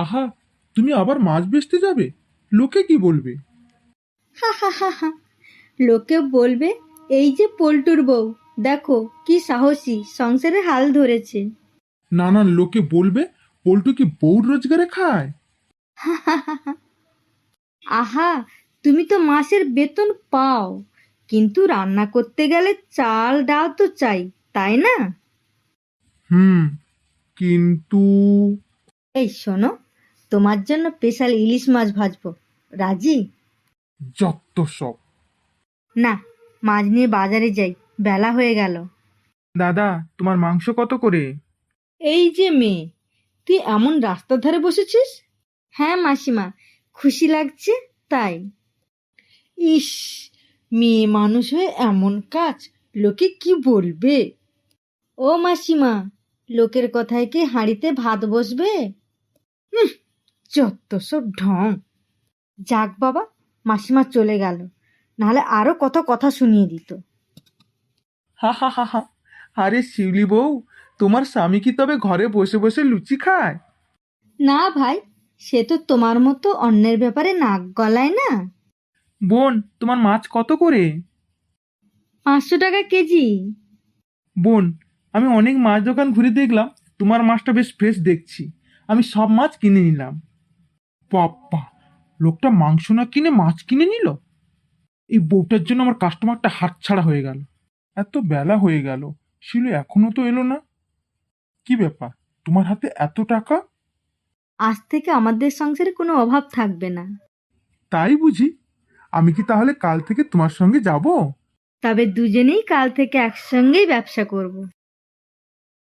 আহা, তুমি আবার মাছ বেচতে যাবে? লোকে কি বলবে? হা হা হা হা। লোকে বলবে এই যে পল্টুর বউ, দেখো কি সাহসী, সংসারে হাল ধরেছে। না না, লোকে বলবে পল্টু কি বউর রোজগারে খায়। আহা, তুমি তো মাসের বেতন পাও, কিন্তু রান্না করতে গেলে চাল ডাল তো চাই, তাই না? হুম, কিন্তু এই শোনো, তোমার জন্য স্পেশাল ইলিশ মাছ ভাজবো, রাজি? যত সব। না, মাছ নিয়ে বাজারে যাই, বেলা হয়ে গেল। দাদা, তোমার মাংস কত করে? এই যে মেয়ে, তুই এমন রাস্তার ধারে বসেছিস? হ্যাঁ মাসিমা, খুশি লাগছে তাই। ইস, মেয়ে মানুষ হয়ে এমন কাজ, লোকে কি বলবে? ও মাসিমা, লোকের কথায় কি হাঁড়িতে ভাত বসবে? উহ, যত সব ঢং। যাক বাবা, মাসিমা চলে গেল, নাহলে আরো কত কথা শুনিয়ে দিত। হা হা হা হা। আরে শিউলি বউ, তোমার স্বামী কি তবে ঘরে বসে বসে লুচি খায়? না ভাই, সে তো তোমার মতো অন্যের ব্যাপারে নাক গলায় না। বোন, তোমার মাছ কত করে? 500 টাকা কেজি। বোন, আমি অনেক মাছ দোকান ঘুরে দেখলাম, তোমার মাছটা বেশ ফ্রেশ দেখছি। আমি সব মাছ কিনে নিলাম। বাপ্পা, লোকটা মাংস না কিনে মাছ কিনে নিল। এই বউটার জন্য আমার কাস্টমারটা হাতছাড়া হয়ে গেল। এত বেলা হয়ে গেল, শিলু এখনো তো এলো না। কি ব্যাপার, তোমার হাতে এত টাকা? আজ থেকে আমাদের সংসারে কোনো অভাব থাকবে না। তাই বুঝি? আমি কি তাহলে কাল থেকে তোমার সঙ্গে যাব? তবে দুজনেই কাল থেকে একসঙ্গেই ব্যবসা করব।